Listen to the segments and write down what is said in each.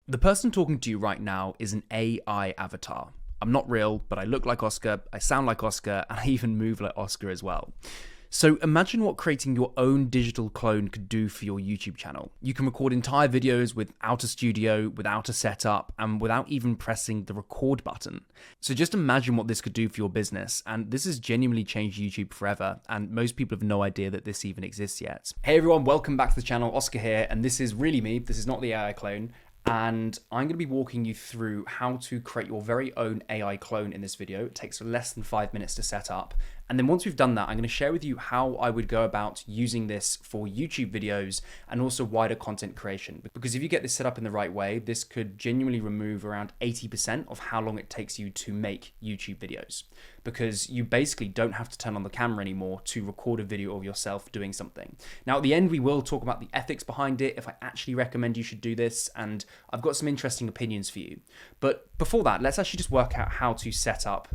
The person talking to you right now is an AI avatar. I'm not real, but I look like Oscar, I sound like Oscar, and I even move like Oscar as well. So imagine what creating your own digital clone could do for your YouTube channel. You can record entire videos without a studio, without a setup, and without even pressing the record button. So just imagine what this could do for your business, and this has genuinely changed YouTube forever, and most people have no idea that this even exists yet. Hey everyone, welcome back to the channel, Oscar here, and this is really me, this is not the AI clone. And I'm going to be walking you through how to create your very own AI clone in this video. It takes less than 5 minutes to set up. And then once we've done that, I'm going to share with you how I would go about using this for YouTube videos and also wider content creation. Because if you get this set up in the right way, this could genuinely remove around 80% of how long it takes you to make YouTube videos. Because you basically don't have to turn on the camera anymore to record a video of yourself doing something. Now at the end, we will talk about the ethics behind it, if I actually recommend you should do this, and I've got some interesting opinions for you. But before that, let's actually just work out how to set up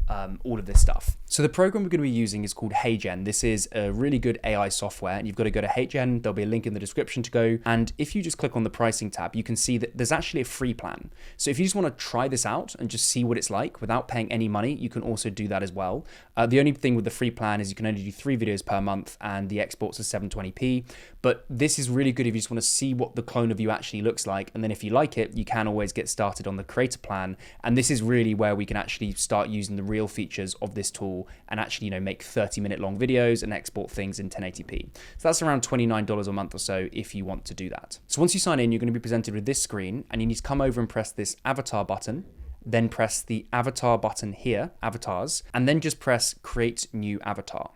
all of this stuff. So the program we're going to be using is called HeyGen. This is a really good AI software, and you've got to go to HeyGen. There'll be a link in the description to go. And if you just click on the pricing tab, you can see that there's actually a free plan. So if you just want to try this out and just see what it's like without paying any money, you can also do that as well. The only thing with the free plan is you can only do 3 videos per month, and the exports are 720p. But this is really good if you just want to see what the clone of you actually looks like. And then if you like it, you can always get started on the creator plan. And this is really where we can actually start using the real features of this tool and actually, make 30-minute long videos and export things in 1080p. So that's around $29 a month or so if you want to do that. So once you sign in, you're going to be presented with this screen, and you need to come over and press this avatar button, then press the avatar button here, avatars, and then just press create new avatar.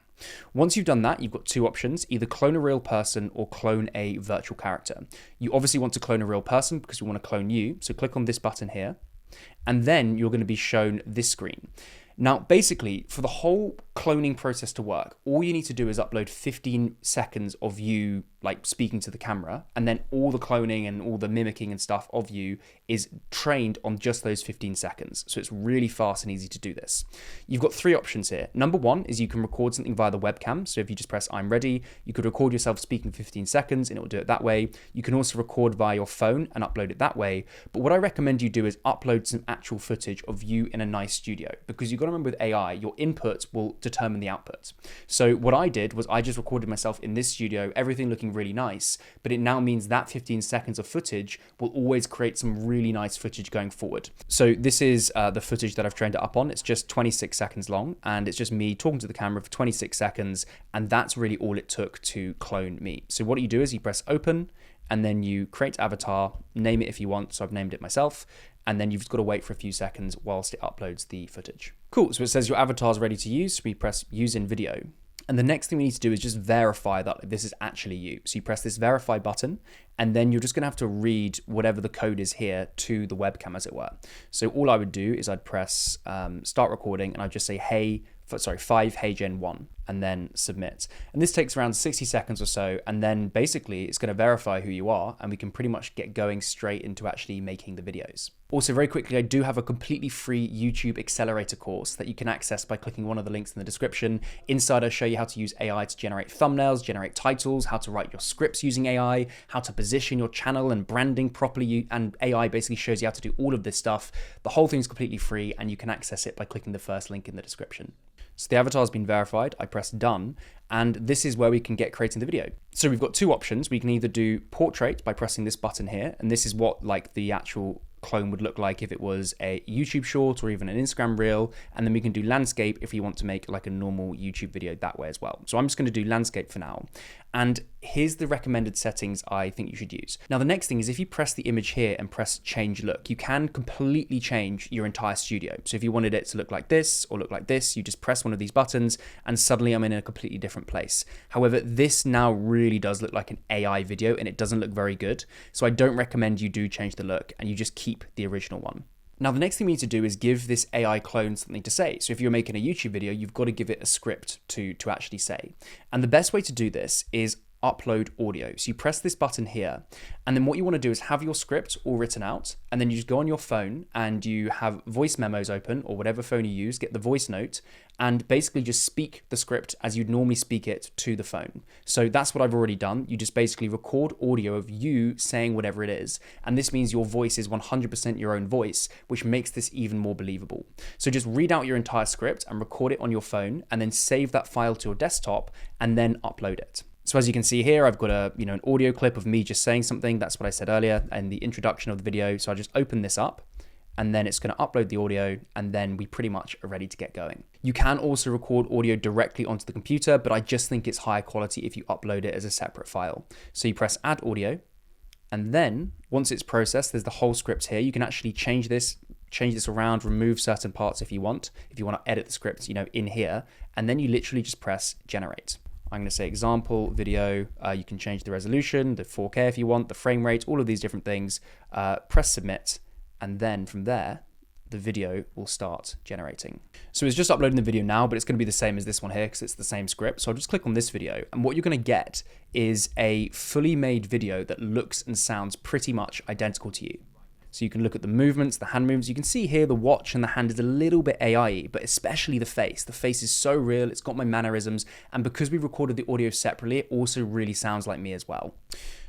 Once you've done that, you've got 2 options, either clone a real person or clone a virtual character. You obviously want to clone a real person because we want to clone you. So click on this button here, and then you're going to be shown this screen. Now, basically, for the whole cloning process to work, all you need to do is upload 15 seconds of you speaking to the camera, and then all the cloning and all the mimicking and stuff of you is trained on just those 15 seconds. So it's really fast and easy to do this. You've got 3 options here. Number 1 is you can record something via the webcam. So if you just press I'm ready, you could record yourself speaking 15 seconds and it will do it that way. You can also record via your phone and upload it that way. But what I recommend you do is upload some actual footage of you in a nice studio, because you've got to remember with AI, your inputs will determine the outputs. So what I did was I just recorded myself in this studio, everything looking really nice, but it now means that 15 seconds of footage will always create some really nice footage going forward. So this is the footage that I've trained it up on. It's just 26 seconds long, and it's just me talking to the camera for 26 seconds, and that's really all it took to clone me. So what you do is you press open, and then you create avatar, name it if you want, so I've named it myself, and then you've just got to wait for a few seconds whilst it uploads the footage. Cool, so it says your avatar is ready to use, so we press use in video. And the next thing we need to do is just verify that this is actually you. So you press this verify button, and then you're just gonna have to read whatever the code is here to the webcam, as it were. So all I would do is I'd press start recording, and I'd just say 5 HeyGen 1, and then submit. And this takes around 60 seconds or so, and then basically it's going to verify who you are, and we can pretty much get going straight into actually making the videos. Also, very quickly, I do have a completely free YouTube accelerator course that you can access by clicking one of the links in the description. Inside, I show you how to use AI to generate thumbnails, generate titles, how to write your scripts using AI, how to position your channel and branding properly, and AI basically shows you how to do all of this stuff. The whole thing is completely free, and you can access it by clicking the first link in the description. So the avatar has been verified, I press done, and this is where we can get creating the video. So we've got 2 options. We can either do portrait by pressing this button here, and this is what the actual clone would look like if it was a YouTube short or even an Instagram reel, and then we can do landscape if you want to make a normal YouTube video that way as well. So I'm just going to do landscape for now, and here's the recommended settings I think you should use. Now the next thing is if you press the image here and press change look, you can completely change your entire studio. So if you wanted it to look like this or look like this, you just press one of these buttons and suddenly I'm in a completely different place. However, this now really does look like an AI video, and it doesn't look very good. So I don't recommend you do change the look, and you just keep the original one. Now, the next thing we need to do is give this AI clone something to say. So if you're making a YouTube video, you've got to give it a script to actually say. And the best way to do this is upload audio. So you press this button here, and then what you want to do is have your script all written out, and then you just go on your phone and you have voice memos open, or whatever phone you use, get the voice note, and basically just speak the script as you'd normally speak it to the phone. So that's what I've already done. You just basically record audio of you saying whatever it is, and this means your voice is 100% your own voice, which makes this even more believable. So just read out your entire script and record it on your phone, and then save that file to your desktop, and then upload it. So as you can see here, I've got an audio clip of me just saying something. That's what I said earlier in the introduction of the video. So I just open this up, and then it's going to upload the audio, and then we pretty much are ready to get going. You can also record audio directly onto the computer, but I just think it's higher quality if you upload it as a separate file. So you press add audio, and then once it's processed, there's the whole script here. You can actually change this around, remove certain parts if you want to edit the script, in here, and then you literally just press generate. I'm going to say example video. You can change the resolution, the 4K if you want, the frame rate, all of these different things. Press submit, and then from there, the video will start generating. So it's just uploading the video now, but it's going to be the same as this one here because it's the same script. So I'll just click on this video, and what you're going to get is a fully made video that looks and sounds pretty much identical to you. So you can look at the movements, the hand movements. You can see here the watch and the hand is a little bit AI-y, but especially the face. The face is so real, it's got my mannerisms, and because we recorded the audio separately, it also really sounds like me as well.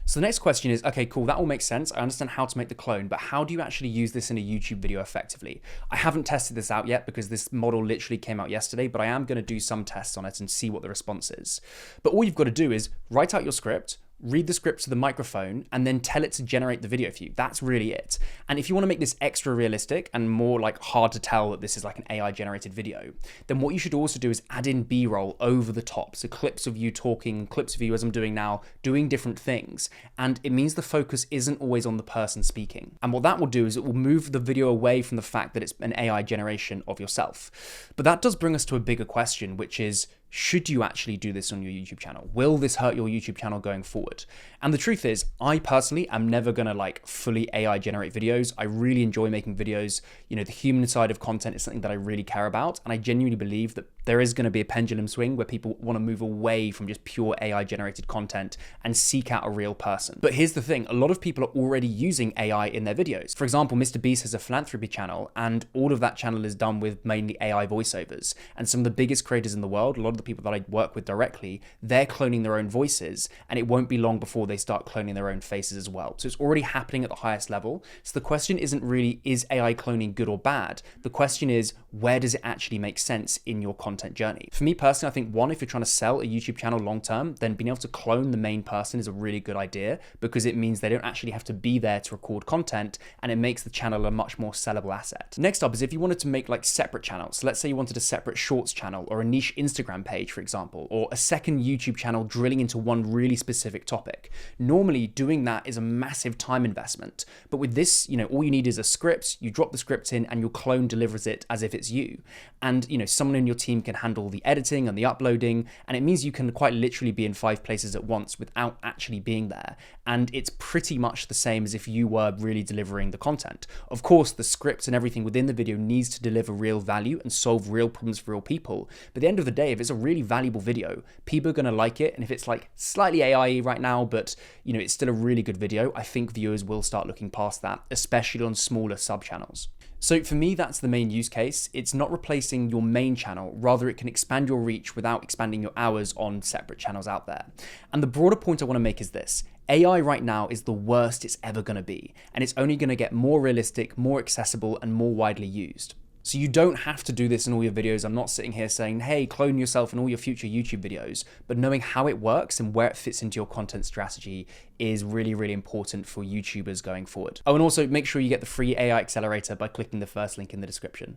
So the next question is, okay, cool, that all makes sense. I understand how to make the clone, but how do you actually use this in a YouTube video effectively? I haven't tested this out yet because this model literally came out yesterday, but I am going to do some tests on it and see what the response is. But all you've got to do is write out your script, read the script to the microphone, and then tell it to generate the video for you. That's really it. And if you want to make this extra realistic and more like hard to tell that this is like an AI generated video, then what you should also do is add in B-roll over the top. So clips of you talking, clips of you as I'm doing now, doing different things. And it means the focus isn't always on the person speaking. And what that will do is it will move the video away from the fact that it's an AI generation of yourself. But that does bring us to a bigger question, which is, should you actually do this on your YouTube channel? Will this hurt your YouTube channel going forward? And the truth is, I personally am never gonna like fully AI generate videos. I really enjoy making videos. The human side of content is something that I really care about. And I genuinely believe that there is gonna be a pendulum swing where people wanna move away from just pure AI generated content and seek out a real person. But here's the thing, a lot of people are already using AI in their videos. For example, Mr. Beast has a philanthropy channel, and all of that channel is done with mainly AI voiceovers. And some of the biggest creators in the world, a lot of the people that I work with directly, they're cloning their own voices, and it won't be long before they start cloning their own faces as well. So it's already happening at the highest level. So the question isn't really, is AI cloning good or bad? The question is, where does it actually make sense in your content journey? For me personally, I think one, if you're trying to sell a YouTube channel long term, then being able to clone the main person is a really good idea, because it means they don't actually have to be there to record content, and it makes the channel a much more sellable asset. Next up is if you wanted to make like separate channels. So let's say you wanted a separate shorts channel or a niche Instagram page, for example, or a second YouTube channel drilling into one really specific topic. Normally doing that is a massive time investment, but with this, all you need is a script. You drop the script in and your clone delivers it as if it's you. And someone in your team can handle the editing and the uploading, and it means you can quite literally be in 5 places at once without actually being there. And it's pretty much the same as if you were really delivering the content. Of course, the script and everything within the video needs to deliver real value and solve real problems for real people. But at the end of the day, if it's a really valuable video, people are going to like it. And if it's like slightly AI right now, but it's still a really good video, I think viewers will start looking past that, especially on smaller sub channels. So for me, that's the main use case. It's not replacing your main channel, rather it can expand your reach without expanding your hours on separate channels out there. And the broader point I want to make is this: AI right now is the worst it's ever going to be, and it's only going to get more realistic, more accessible, and more widely used. So you don't have to do this in all your videos. I'm not sitting here saying, hey, clone yourself in all your future YouTube videos, but knowing how it works and where it fits into your content strategy is really, really important for YouTubers going forward. Oh, and also make sure you get the free AI accelerator by clicking the first link in the description.